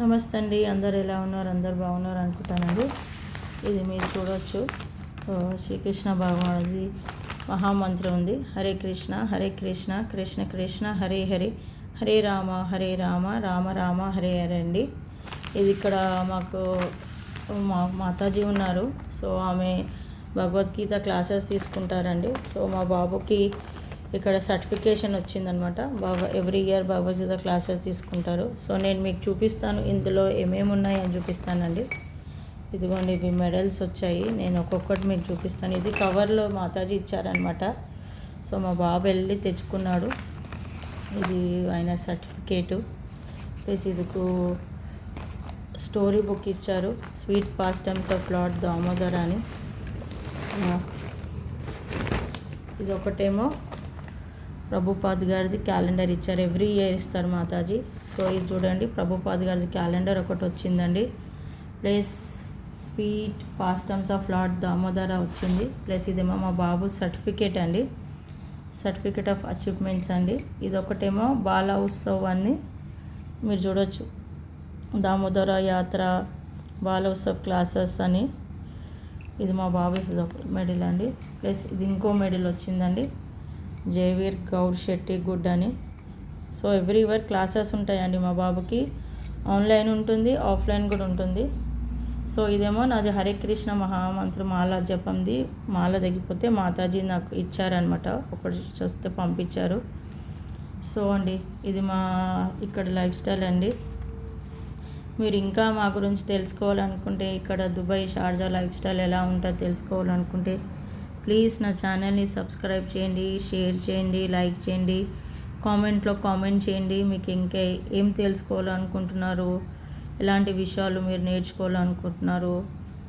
నమస్తే అండి. అందరు ఎలా ఉన్నారు? అందరు బాగున్నారు అనుకుంటానండి. ఇది మీరు చూడవచ్చు, శ్రీకృష్ణ భగవానుడి మహామంత్రం ఉంది. హరే కృష్ణ కృష్ణ కృష్ణ హరే హరే, హరే రామ రామ రామ హరే హరే అండి. ఇది ఇక్కడ మాకు మా మాతాజీ ఉన్నారు. సో ఆమె భగవద్గీత క్లాసెస్ తీసుకుంటారండి. సో మా బాబుకి ఇక్కడ సర్టిఫికేషన్ వచ్చిందనమాట. ఎవ్రీ ఇయర్ భగవద్గీత క్లాసెస్ తీసుకుంటారు. సో నేను మీకు చూపిస్తాను, ఇందులో ఏమేమి ఉన్నాయని చూపిస్తానండి. ఇదిగోండి, ఇవి మెడల్స్ వచ్చాయి. నేను ఒక్కొక్కటి మీకు చూపిస్తాను. ఇది కవర్లో మాతాజీ ఇచ్చారనమాట. సో మా బాబు వెళ్ళి తెచ్చుకున్నాడు. ఇది ఆయన సర్టిఫికేటు ప్లస్ ఇదికు స్టోరీ బుక్ ఇచ్చారు, sweet pastimes of lord Damodar అని. ఇది ఒకటేమో ప్రభుపాద్ గారిది క్యాలెండర్ ఇచ్చారు. ఎవ్రీ ఇయర్ ఇస్తారు మాతాజీ. సో ఇది చూడండి, ప్రభుపాద్ గారిది క్యాలెండర్ ఒకటి వచ్చిందండి. Plus sweet pastimes of lord Damodara వచ్చింది. ప్లస్ ఇదేమో మా బాబు సర్టిఫికేట్ అండి, సర్టిఫికేట్ ఆఫ్ అచీవ్మెంట్స్ అండి. ఇది ఒకటేమో బాల ఉత్సవ్ అని మీరు చూడవచ్చు, దామోదర యాత్ర బాల ఉత్సవ్ క్లాసెస్ అని. ఇది మా బాబు మెడల్ అండి. ప్లస్ ఇది ఇంకో మెడల్ వచ్చిందండి, జేవీర్ గౌడ్ శెట్టి గుడ్ అని. సో ఎవ్రీ ఇయర్ క్లాసెస్ ఉంటాయండి మా బాబుకి. ఆన్లైన్ ఉంటుంది, ఆఫ్లైన్ కూడా ఉంటుంది. సో ఇదేమో నాది హరే కృష్ణ మహామంత్ర మాల జపంది. మాల తగ్గిపోతే మాతాజీ నాకు ఇచ్చారనమాట, ఒకటి చూస్తే పంపించారు. సో అండి, ఇది మా ఇక్కడ లైఫ్ స్టైల్ అండి. మీరు ఇంకా మా గురించి తెలుసుకోవాలనుకుంటే, ఇక్కడ దుబాయ్ షార్జా లైఫ్ స్టైల్ ఎలా ఉంటుందో తెలుసుకోవాలనుకుంటే ప్లీజ్ నా ఛానల్ని సబ్స్క్రైబ్ చేయండి, షేర్ చేయండి, లైక్ చేయండి, కామెంట్లో కామెంట్ చేయండి. మీకు ఇంకా ఏం తెలుసుకోవాలనుకుంటున్నారు, ఎలాంటి విషయాలు మీరు నేర్చుకోవాలనుకుంటున్నారు.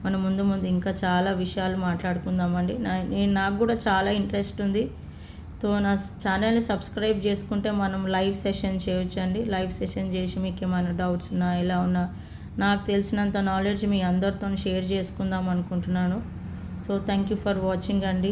మనం ముందు ఇంకా చాలా విషయాలు మాట్లాడుకుందామండి. నాకు కూడా చాలా ఇంట్రెస్ట్ ఉంది. సో నా ఛానల్ని సబ్స్క్రైబ్ చేసుకుంటే మనం లైవ్ సెషన్ చేయొచ్చండి. లైవ్ సెషన్ చేసి మీకు ఏమైనా డౌట్స్ ఉన్నా, ఎలా ఉన్నా, నాకు తెలిసినంత నాలెడ్జ్ మీ అందరితో షేర్ చేసుకుందాం అనుకుంటున్నాను. So thank you for watching అండి.